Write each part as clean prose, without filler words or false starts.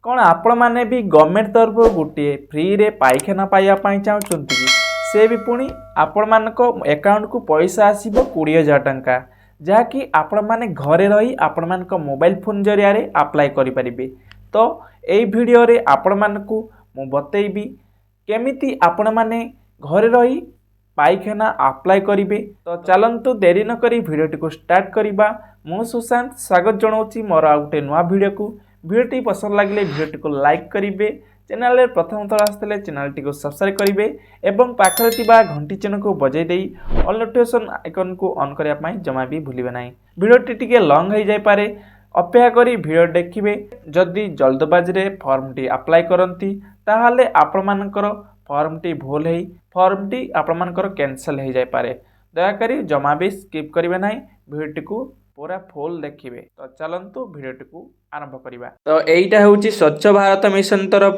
कौन आपण मैंने भी गवर्नमेंट तरफ गोटे फ्री रे पाइखाना पाइबापी चाहते कि से भी पुणी आपण मान अकाउंट को पैसा आसो 20,000 टंका जहाँकि आपण मैंने घरे रही आपण मान मोबाइल फोन जरिया अप्लाई करें। तो यही वीडियो रे आपण मानकु मु बतेइबी केमिति आपण माने घरे रही पाइखाना अप्लाई करेंगे। तो चलतु देरी न करी वीडियोटी को स्टार्ट करवा। मु सुशांत स्वागत जनाऊँगी मोर आ गोटे नुआ वीडियो को। वीडियोटी पसंद लगे वीडियोटी को लाइक करेंगे, चैनल प्रथम थर आसते चैनल को सब्सक्राइब करेंगे और पाखे घंटी चिन्ह को बजाई दे ऑल नोटिफिकेशन आइकन को ऑन करने जमा भी भूलिए ना। वीडियोटी टिके लॉन्ग हो जाए, अपेक्षा करी वीडियो देखिए। जदि जल्दबाजी में फॉर्मटी अप्लाई करती ताहले आपण मानकर फॉर्मटी भूल है फॉर्मटी आपण मानकर कैंसल हो जाए पारे। दयाकोरी जमा भी स्किप करेंगे ना, वीडियोटी को पूरा फुल देखिए। तो चलतु वीडियोटी को आरंभ करवा। तो यहीटा हूँ स्वच्छ भारत मिशन तरफ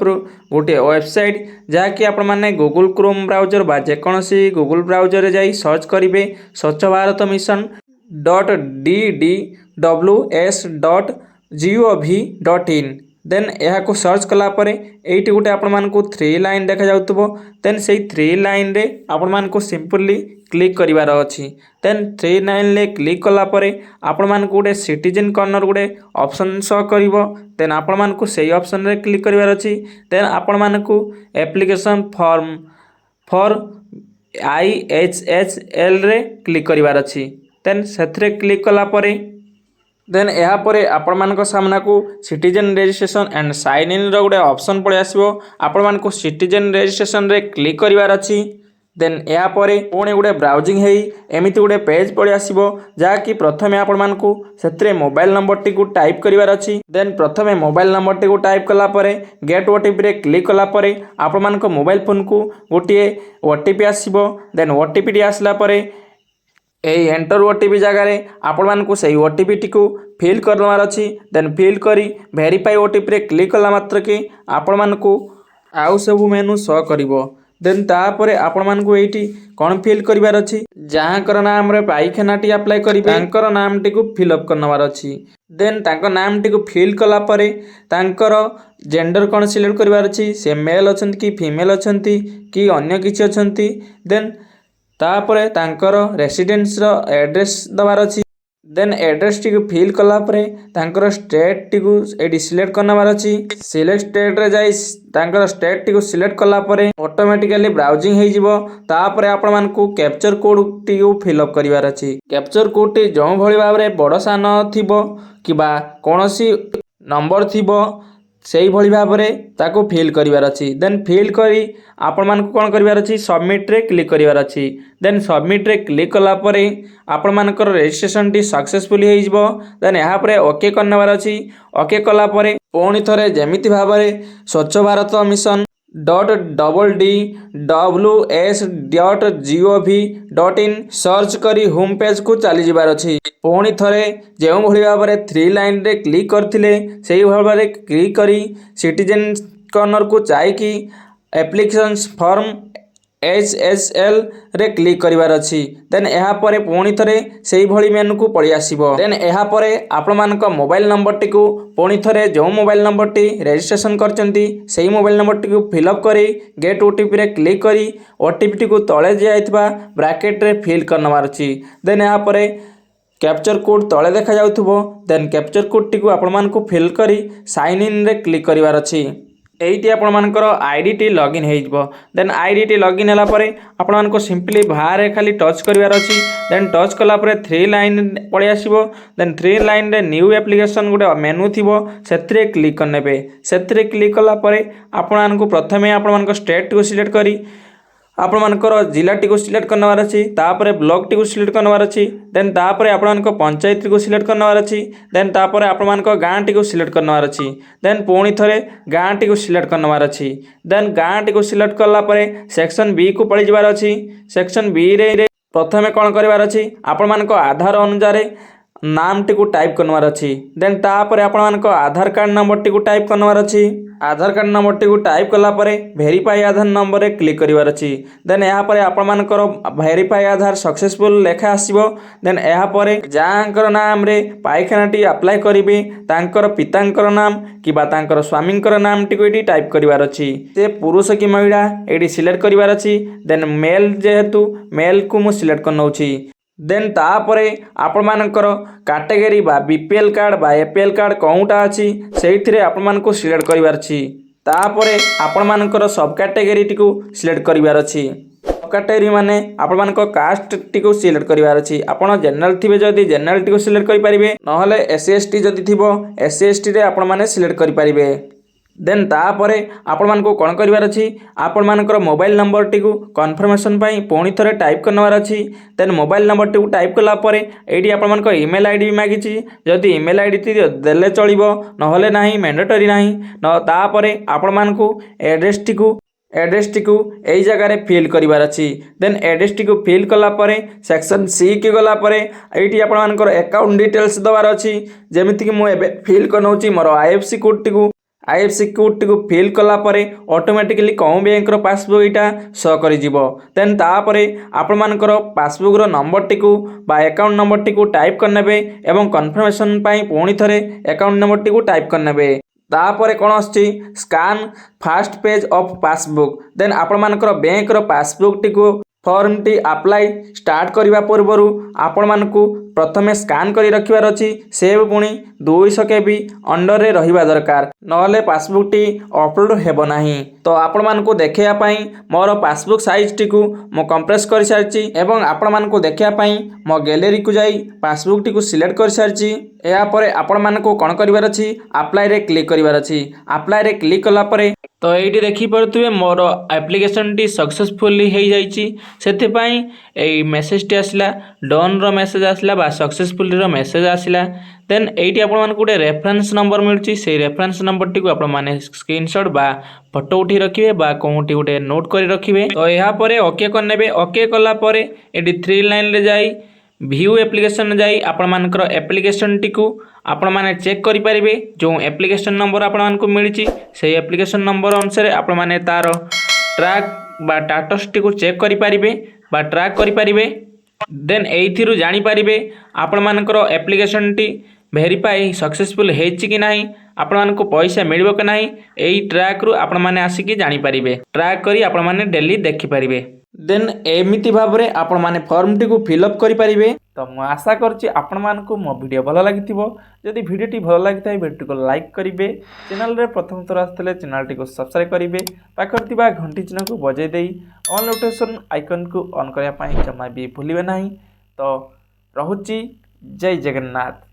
गोटे वेबसाइट जहाँकि आपण मैंने गूगल क्रोम ब्राउजर बा जेकोसी गूगल ब्राउजर जाई सर्च करेंगे स्वच्छ भारत मिशन .ddws.gov.in। देन यहाँ को सर्च कलापर ये गोटे आपण मानक 3 लाइन देखा जाउतबो। देन से 3 लाइन रे आपण मानक सिंपली क्लिक करिवार अछि। देन 3 लाइन ले क्लिक कलापर आपण मानक गोटे सिटीजन कॉर्नर गोटे ऑप्शन शो करिवो। देन आपण मानक सही ऑप्शन रे क्लिक करिवार अछि। देन आपण मानक एप्लिकेशन फॉर्म फॉर IHHL रे क्लिक करिवार अछि। देन से क्लिक कलापर देन यहाँ पर आपण मानक सामना को citizen registration and sign in रो गोटे ऑप्शन पड़े आसो। आपण मानक सिटीजन रजिस्ट्रेशन रे क्लिक करिवार अछि। देन यहाँ पर पुणी गोटे ब्राउजिंग है एमती गोटे पेज पड़े आसो जहाँकि प्रथमे आपण मानक से मोबाइल नंबर टी टाइप करिवार अछि। देन प्रथमे मोबाइल नंबर टी टाइप कलापर गेट ओटीपी रे क्लिक कलापर आपण मानक मोबाइल फोन को गोटे ओटीपी आसो। देन ओटीपी टी आसला परे यही एंटर ओटीपी जगार आपण मानक सही ओटीपी टी को फिल करवार अच्छी। देन फिल करी वेरीफाई ओटीपी रे क्लिक कला मात्र कि आपण मानक आउ सब मेनू शो करिवो। देन तापर आपण मानक एठी कौन फिल करिवार अच्छी जहाँकर नाम रे पाइखाना टी अप्लाई करिवे तांकर नाम टी को फिलअप करनवार अच्छी। देन तांकर नाम टी को फिल कला परे तांकर जेंडर कौन सिलेक्ट करिवार अच्छी, से मेल अछंती कि फीमेल अछंती कि अन्य किछि अछंती। देन तापर तांकर रेसिडेंस रो एड्रेस दबार अछि। देन एड्रेस टी को फिल कला परे तांकर स्टेट टी को एडी सिलेक्ट करनवार अछि। सिलेक्ट स्टेट रे जाई तांकर स्टेट टी को सिलेक्ट कला परे ऑटोमेटिकली ब्राउजिंग हे जिवो। तापर आपण मानकू कैप्चर कोड टी को फिल अप करिवार अछि। कैप्चर कोड टी जो भली भाबरे बड़ सान थिबो किबा कोनोसी नंबर थिबो सेही भली भाबरे ताको फिल करिवार अछि। देन फिल करी आपण मानकू कोन करिवार अछि सबमिट रे क्लिक करिवार अछि। देन सबमिट रे क्लिक कला परे आपण मानकर रजिस्ट्रेशन टी सक्सेसफुली हे जिवो। देन यहाँ पर ओके करनवार अछि। ओके कला परे पुणी थरे जेमिति भाबरे स्वच्छ भारत मिशन .wws.gov.in सर्च करी होम पेज को चली जिबार अछि। पुणी थरे जो भली भाबरे 3 लाइन रे क्लिक करथिले सेही भाबरे क्लिक करी सिटीजन कॉर्नर को जाईकी एप्लिकेशन फॉर्म HHL रे क्लिक करिवार अछि। देन यहाँ पर पुणी थरे सेही भली मेनू को पड़ी आसीबो। देन यहाँ पर आपण मानक मोबाइल नंबर टी को पुणी थरे जो मोबाइल नंबर टी रजिस्ट्रेशन करचंती सेही मोबाइल नंबर टी को फिलअप करी गेट ओटीपी रे क्लिक करी ओटीपी टी को तळे जाइतबा ब्रैकेट रे फिल करनवार अछि। देन यहाँ पर कैप्चर कोड तळे देखा जाउथबो। देन कैप्चर कोड टी को आपण मानक फिल करी साइन इन रे क्लिक करिवार अछि। एटी आपण मानकर आईडी टी लॉगिन हो जिवो। देन आईडी टी लॉगिन होला परे आपण मानको सिंपली बाहर खाली टच करिवार अछि। देन टच कला परे 3 लाइन पळे आसीबो। देन 3 लाइन रे न्यू एप्लिकेशन गोटे मेनू थिबो सेथरे क्लिक करनेबे। सेथरे क्लिक कला परे आपण मानको प्रथमे आपण मानको स्टेट को सिलेक्ट करी आपण मानकर जिला टी को सिलेक्ट करनवार अछि। तापर ब्लॉक टी को सिलेक्ट करनवार अछि। देन तापर आपण मानको पंचायत टी को सिलेक्ट करनवार अछि। देन तापर आपण मानको गां टी को सिलेक्ट करनवार अछि। देन पुणी थरे गां टी को सिलेक्ट करनवार अछि। देन गां टी को सिलेक्ट करला परे सेक्शन बी को पळि जिवार अछि। सेक्शन बी रे प्रथमे कोन करिवार अछि आपण मानको आधार अनुसार नामटी को टाइप करवार अच्छी देन तापर आपण आधार कार्ड नंबर टी टाइप करवार अच्छी आधार कार्ड नंबर टी टाइप कलापर भेरीफाई आधार नंबर रे क्लिक करार अच्छी देन यापर आपणकर भेरीफाई आधार सक्सेसफुल लेखा आसो देन यापर जहाँकर नाम रे पायखानाटी अप्लाई करेंगे तांकर पितांकर नाम कि तांकर स्वामींकर नाम टी ये टाइप करार अच्छी से पुरुष कि महिला ये सिलेक्ट करार अच्छी देन मेल जेहेतु मेल को मुझे सिलेक्ट कर नौछि देन तापरे आपण मानकर कैटेगरी बा बीपीएल कार्ड बा एपीएल कार्ड कौटा अच्छी से आपण मानक सिलेक्ट करार अच्छी तापरे आपण मानकर सब कैटेगरी टी सिलेक्ट करार अच्छी सब कैटेगरी माने आपण मानक कास्ट टी सिलेक्ट करार अच्छी आपण जनरल थिबे जदि जनरल टी सिलेक्ट करि परिबे नहले एससी एसटी जदि थिबो एससी एसटी रे आपण माने सिलेक्ट करि परिबे देन तापरे आपण मानक कौन करार अच्छी आपण मानकर मोबाइल नंबर टी कन्फर्मेशन पुणी थे टाइप करवार अच्छी देन मोबाइल नंबर टी टाइप कलापर ये आपण मानक ईमेल आईडी भी मागिची जदि ईमेल आईडी देले चलिबो नहले नाही मैंडेटरी नाही न तापरे आपण मानक एड्रेस टी यही जगह फिल करार अच्छी देन एड्रेस टी फिल कलापर सेक्शन सी की गलापर ये आपण मानकर अकाउंट डिटेल्स दबार अच्छी जमीक मुझे फिल कर मोर आईएफसी कोड टी आईएफसी कोड टी फिल कलापर ऑटोमेटिकली कौन बैंक पासबुक यहाँ शो कर देन तापर आपण मानकर पासबुक नंबर टी अकाउंट नंबर टी टाइप करने एवं कन्फर्मेशन पुणी थे अकाउंट नंबर टी टाइप करने तापर कौन आसची scan first page of passbook then आपण मानकर बैंक पासबुक टी फॉर्म टी अप्लाई स्टार्ट करने पूर्वर आपण मानकु प्रथमे स्कान करी रखिबार अच्छी से पुणी 200 KB अंडर रे रहिबा दरकार नहले पासबुक टी अपलोड हेबो नाही तो आपण मानकु देखिया पई मोर पासबुक साइज टी को मो कंप्रेस कर सारची एवं आपण मानकु देखिया पई मो गैलरी को जाई पासबुक टी को सिलेक्ट कर सारची या परे आपण मानकु कोन करिवार अछि अप्लाई रे क्लिक करिवार अछि अप्लाई रे क्लिक कला परे तो ये देखी पारे मोर एप्लिकेशन टी सक्सेसफुली हो जाती मेसेज टी आसला डन रो मेसेज आसला बा सक्सेसफुल रो मेसेज आसला देन ये आपण गोटे रेफरेंस नंबर मिलूँ से रेफरेंस नंबर टी आपने स्क्रीनशॉट बा फोटो उठी रखिए बा कौटी गोटे नोट कर रखिए तो यहाँ ओके करने ओके कलापर ये 3 लाइन रे जाई व्यू एप्लिकेशन जाई आपण मानकर एप्लिकेशन टी को आपण माने चेक करि परिबे जो एप्लिकेशन नंबर आपण मानकु मिलिछि से एप्लिकेशन नंबर अनुसार आपण माने तार ट्रैक बा स्टेटस टी को चेक करि परिबे बा ट्रैक करि परिबे देन एथिरु जानि परिबे आपण मानकर एप्लिकेशन टी वेरीफाई सक्सेसफुल हेछि कि नाही आपण मानकु पैसा मिलबो कि नाही एई ट्रैक रु आपण माने आसिकी जानि परिबे ट्रैक करी आपण माने डेली देखि परिबे देन एमिति भाव में आपण माने फॉर्म टी को फिलअप करि परिबे तो मु आशा करछि आपण मानकु मो वीडियो भलो लागिथिबो जदि वीडियो टी भलो लागिथाय वीडियो को लाइक करिवे चैनल रे प्रथम थर आस्तले चैनल टी को सब्सक्राइब करिवे पाखर थिबा घंटी चिन्ह को बजाय देई ऑल नोटिफिकेशन आइकन को ऑन करया पई जमा भी भूलिबे नाही तो रहुछि जय जगन्नाथ।